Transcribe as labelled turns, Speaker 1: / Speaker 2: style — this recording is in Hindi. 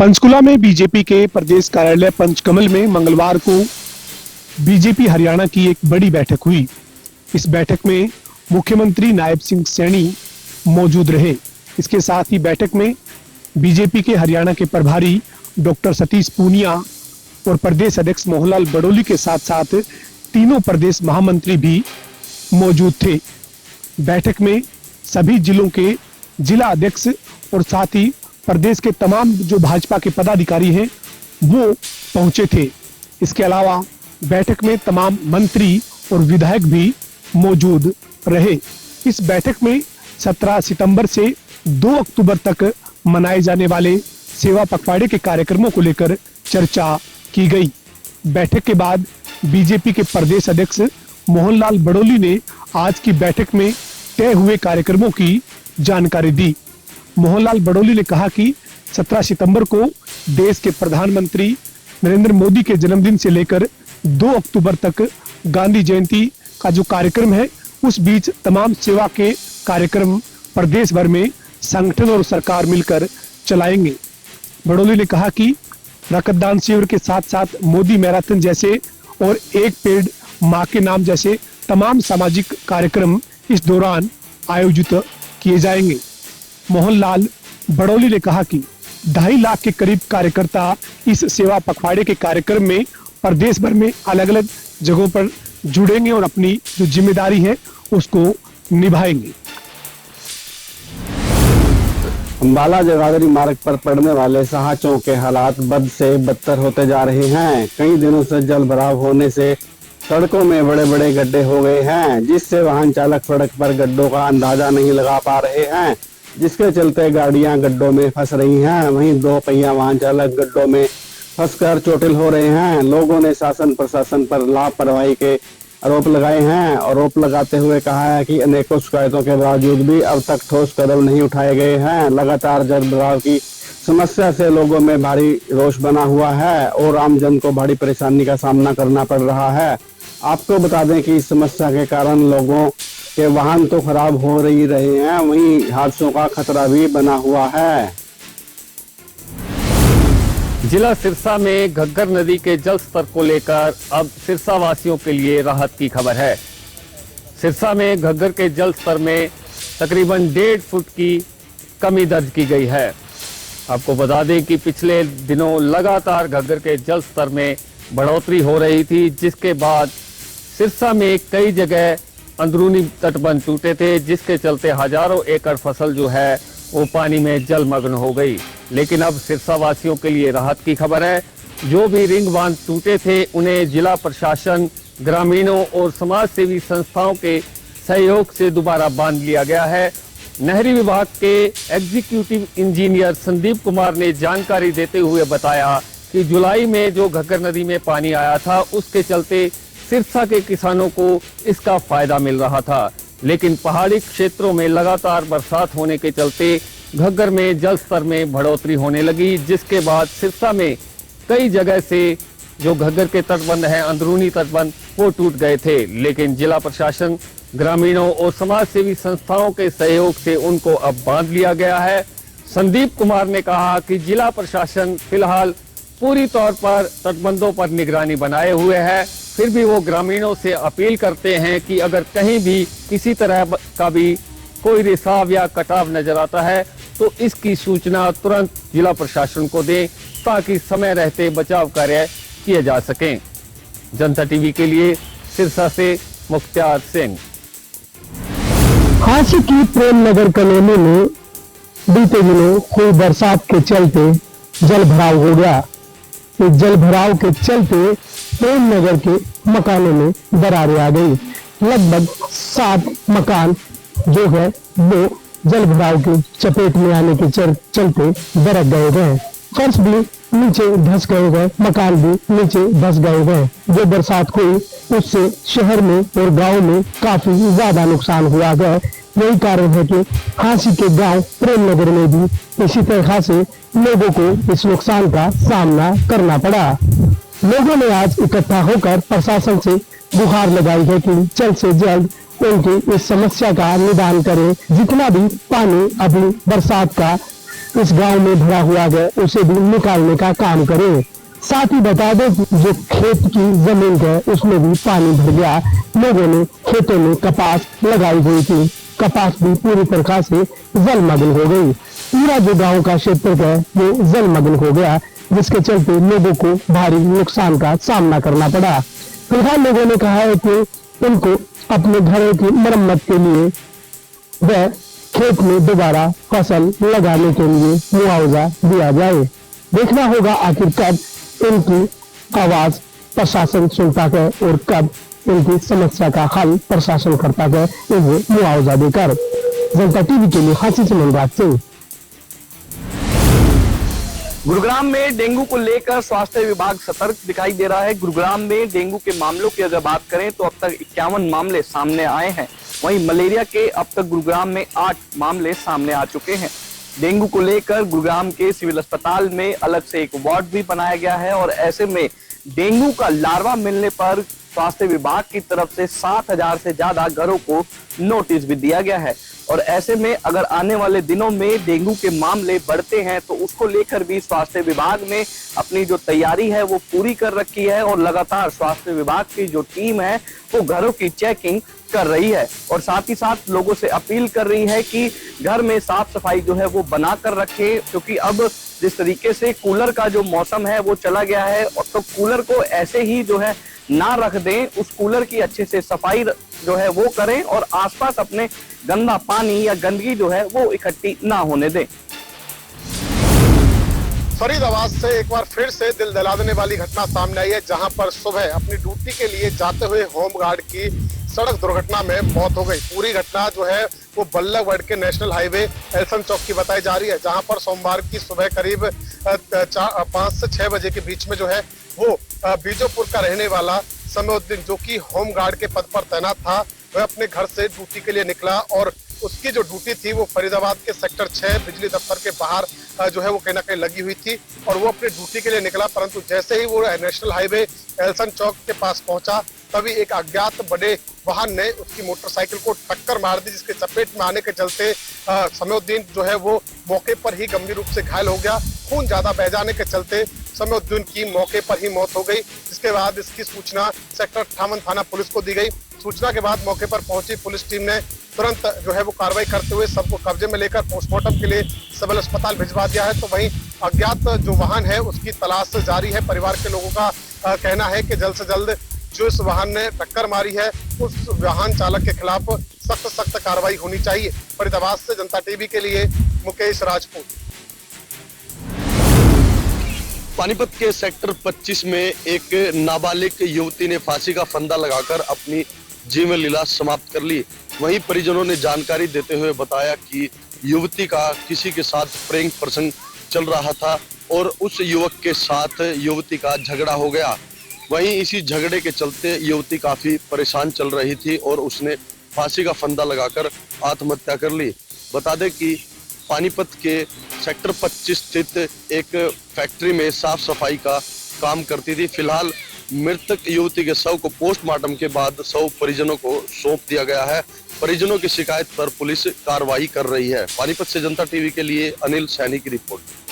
Speaker 1: पंचकुला में बीजेपी के प्रदेश कार्यालय पंचकमल में मंगलवार को बीजेपी हरियाणा की एक बड़ी बैठक हुई। इस बैठक में मुख्यमंत्री नायब सिंह सैनी मौजूद रहे। इसके साथ ही बैठक में बीजेपी के हरियाणा के प्रभारी डॉक्टर सतीश पूनिया और प्रदेश अध्यक्ष मोहनलाल बड़ोली के साथ साथ तीनों प्रदेश महामंत्री भी मौजूद थे। बैठक में सभी जिलों के जिला अध्यक्ष और साथ ही प्रदेश के तमाम जो भाजपा के पदाधिकारी हैं वो पहुंचे थे। इसके अलावा बैठक में तमाम मंत्री और विधायक भी मौजूद रहे। इस बैठक में 17 सितंबर से 2 अक्टूबर तक मनाए जाने वाले सेवा पखवाड़े के कार्यक्रमों को लेकर चर्चा की गई। बैठक के बाद बीजेपी के प्रदेश अध्यक्ष मोहनलाल बड़ोली ने आज की बैठक में तय हुए कार्यक्रमों की जानकारी दी। मोहनलाल बड़ोली ने कहा कि 17 सितंबर को देश के प्रधानमंत्री नरेंद्र मोदी के जन्मदिन से लेकर 2 अक्टूबर तक गांधी जयंती का जो कार्यक्रम है उस बीच तमाम सेवा के कार्यक्रम प्रदेश भर में संगठन और सरकार मिलकर चलाएंगे। बड़ोली ने कहा कि रक्तदान शिविर के साथ साथ मोदी मैराथन जैसे और एक पेड़ मां के नाम जैसे तमाम सामाजिक कार्यक्रम इस दौरान आयोजित किए जाएंगे। मोहनलाल बड़ोली ने कहा कि 2.5 लाख के करीब कार्यकर्ता इस सेवा पखवाड़े के कार्यक्रम में प्रदेश भर में अलग अलग जगहों पर जुड़ेंगे और अपनी जो जिम्मेदारी है उसको निभाएंगे।
Speaker 2: अंबाला जगाधरी मार्ग पर पड़ने वाले शाह चौक के हालात बद से बदतर होते जा रहे हैं। कई दिनों से जल भराव होने से सड़कों में बड़े बड़े गड्ढे हो गए हैं, जिससे वाहन चालक सड़क पर गड्ढों का अंदाजा नहीं लगा पा रहे हैं, जिसके चलते गाड़ियां गड्ढों में फंस रही हैं। वहीं 2 पहिया वाहन चालक गड्ढों में फंसकर चोटिल हो रहे हैं। लोगों ने शासन प्रशासन पर लापरवाही के आरोप लगाए हैं। आरोप लगाते हुए कहा है कि अनेकों शिकायतों के बावजूद भी अब तक ठोस कदम नहीं उठाए गए हैं। लगातार जल भराव की समस्या से लोगों में भारी रोष बना हुआ है और आमजन को बड़ी परेशानी का सामना करना पड़ रहा है। आपको बता दें कि इस समस्या के कारण लोगों के वाहन तो खराब हो ही रहे हैं, वहीं हादसों का खतरा भी बना हुआ है।
Speaker 3: जिला सिरसा में घग्गर नदी के जल स्तर को लेकर अब सिरसा वासियों के लिए राहत की खबर है। सिरसा में घग्गर के जल स्तर में तकरीबन 1.5 फुट की कमी दर्ज की गई है। आपको बता दें कि पिछले दिनों लगातार घग्गर के जल स्तर में बढ़ोतरी हो रही थी, जिसके बाद सिरसा में कई जगह अंदरूनी तटबंध टूटे थे, जिसके चलते हजारों एकड़ फसल जो है वो पानी में जलमग्न हो गई। लेकिन अब सिरसा वासियों के लिए राहत की खबर है। जो भी रिंग बांध टूटे थे उन्हें जिला प्रशासन, ग्रामीणों और समाज सेवी संस्थाओं के सहयोग से दोबारा बांध लिया गया है। नहरी विभाग के एग्जीक्यूटिव इंजीनियर संदीप कुमार ने जानकारी देते हुए बताया कि जुलाई में जो घग्गर नदी में पानी आया था उसके चलते सिरसा के किसानों को इसका फायदा मिल रहा था, लेकिन पहाड़ी क्षेत्रों में लगातार बरसात होने के चलते घग्गर में जल स्तर में बढ़ोतरी होने लगी, जिसके बाद सिरसा में कई जगह से जो घग्गर के तटबंध हैं, अंदरूनी तटबंध, वो टूट गए थे। लेकिन जिला प्रशासन, ग्रामीणों और समाज सेवी संस्थाओं के सहयोग से उनको अब बांध लिया गया है। संदीप कुमार ने कहा कि जिला प्रशासन फिलहाल पूरी तौर पर तटबंधों पर निगरानी बनाए हुए है। फिर भी वो ग्रामीणों से अपील करते हैं कि अगर कहीं भी किसी तरह का भी कोई रिसाव या कटाव नजर आता है तो इसकी सूचना तुरंत जिला प्रशासन को दें, ताकि समय रहते बचाव कार्य किए जा सकें। जनता टीवी के लिए सिरसा से मुख्तार सिंह।
Speaker 4: हांसी की प्रेम नगर कॉलोनी में बीते दिनों हुई बरसात के चलते जल भराव हो गया। इस जल भराव के चलते प्रेम नगर के मकानों में दरारें आ गई। लगभग 7 मकान जो है वो जल भराव की चपेट में आने के चलते दरक गए हैं। फर्श भी नीचे धंस गए हैं, मकान भी नीचे धंस गए हैं। जो बरसात हुई उससे शहर में और गांव में काफी ज्यादा नुकसान हुआ है। यही कारण है कि हांसी के गांव प्रेम नगर में भी इसी तरह से लोगों को इस नुकसान का सामना करना पड़ा। लोगों ने आज इकट्ठा होकर प्रशासन से गुहार लगाई है कि जल्द से जल्द उनकी इस समस्या का निदान करें। जितना भी पानी अभी बरसात का इस गांव में भरा हुआ है उसे भी निकालने का काम करें। साथ ही बता दें कि जो खेत की जमीन है उसमें भी पानी भर गया। लोगों ने खेतों में कपास लगाई हुई थी, कपास भी पूरी प्रकार से जलमग्न हो गई। पूरा जो गांव का क्षेत्र है वो जलमग्न हो गया, जिसके चलते लोगों को भारी नुकसान का सामना करना पड़ा। फिलहाल लोगों ने कहा है कि उनको अपने घरों की मरम्मत के लिए व खेत में दोबारा फसल लगाने के लिए मुआवजा दिया जाए। देखना होगा आखिर कब इनकी आवाज प्रशासन सुनता है और कब इनकी समस्या का हल प्रशासन करता है इन्हें मुआवजा देकर। जनता टीवी के लिए हांसी से मनराज सिंह।
Speaker 5: गुरुग्राम में डेंगू को लेकर स्वास्थ्य विभाग सतर्क दिखाई दे रहा है। गुरुग्राम में डेंगू के मामलों की अगर बात करें तो अब तक 51 मामले सामने आए हैं। वहीं मलेरिया के अब तक गुरुग्राम में 8 मामले सामने आ चुके हैं। डेंगू को लेकर गुरुग्राम के सिविल अस्पताल में अलग से एक वार्ड भी बनाया गया है और ऐसे में डेंगू का लार्वा मिलने पर स्वास्थ्य विभाग की तरफ से 7,000 से ज्यादा घरों को नोटिस भी दिया गया है। और ऐसे में अगर आने वाले दिनों में डेंगू के मामले बढ़ते हैं तो उसको लेकर भी स्वास्थ्य विभाग ने अपनी जो तैयारी है वो पूरी कर रखी है और लगातार स्वास्थ्य विभाग की जो टीम है वो घरों की चेकिंग कर रही है और साथ ही साथ लोगों से अपील कर रही है कि घर में साफ सफाई जो है वो बना कर रखें, क्योंकि अब जिस तरीके से कूलर का जो मौसम है वो चला गया है और तो कूलर को ऐसे ही जो है ना रख दें, उस कूलर की अच्छे से सफाई जो है वो करें और आसपास अपने गंदा पानी या गंदगी जो है वो इकट्ठी ना होने दें।
Speaker 6: फरीदाबाद से एक बार फिर से दिल दहला देने वाली घटना सामने आई है, जहां पर सुबह अपनी ड्यूटी के लिए जाते हुए होमगार्ड की सड़क दुर्घटना में मौत हो गई। पूरी घटना जो है वो बल्लभगढ़ के नेशनल हाईवे एल्सन चौक की बताई जा रही है, जहां पर सोमवार की सुबह करीब 5 से 6 बजे के बीच में जो है वो बीजोपुर का रहने वाला समउद्दीन, जो कि होमगार्ड के पद पर तैनात था, वह अपने घर से ड्यूटी के लिए निकला और उसकी जो ड्यूटी थी वो फरीदाबाद के सेक्टर 6 बिजली दफ्तर के बाहर जो है वो कहीं ना कहीं लगी हुई थी और वो अपनी ड्यूटी के लिए निकला। परंतु जैसे ही वो नेशनल हाईवे एल्सन चौक के पास पहुंचा तभी एक अज्ञात बड़े वाहन ने उसकी मोटरसाइकिल को टक्कर मार दी, जिसके चपेट में आने के चलते समउद्दीन जो है वो मौके पर ही गंभीर रूप से घायल हो गया। खून ज्यादा बह जाने के चलते समउद्दीन की मौके पर ही मौत हो गई, जिसके बाद इसकी सूचना सेक्टर 58 थाना पुलिस को दी गई। सूचना के बाद मौके पर पहुंची पुलिस टीम ने तुरंत जो है वो कार्रवाई करते हुए सबको कब्जे में लेकर पोस्टमार्टम के लिए सिविल अस्पताल भिजवा दिया है। तो वहीं अज्ञात जो वाहन है उसकी तलाश जारी है। परिवार के लोगों का कहना है कि जल्द से जल्द जो इस वाहन ने टक्कर मारी है उस वाहन चालक के खिलाफ सख्त कार्रवाई होनी चाहिए। फरीदाबाद से जनता टीवी के लिए मुकेश राजपूत।
Speaker 7: पानीपत के सेक्टर 25 में एक नाबालिग युवती ने फांसी का फंदा लगाकर अपनी जीवन लीला समाप्त कर ली। वहीं परिजनों ने जानकारी देते हुए बताया कि युवती का किसी के साथ प्रेम प्रसंग चल रहा था और उस युवक के साथ युवती का झगड़ा हो गया। वहीं इसी झगड़े के चलते युवती काफी परेशान चल रही थी और उसने फांसी का फंदा लगाकर आत्महत्या कर ली। बता दें कि पानीपत के सेक्टर 25 स्थित एक फैक्ट्री में साफ सफाई का काम करती थी। फिलहाल मृतक युवती के शव को पोस्टमार्टम के बाद शव परिजनों को सौंप दिया गया है। परिजनों की शिकायत पर पुलिस कार्रवाई कर रही है। पानीपत से जनता टीवी के लिए अनिल सैनी की रिपोर्ट।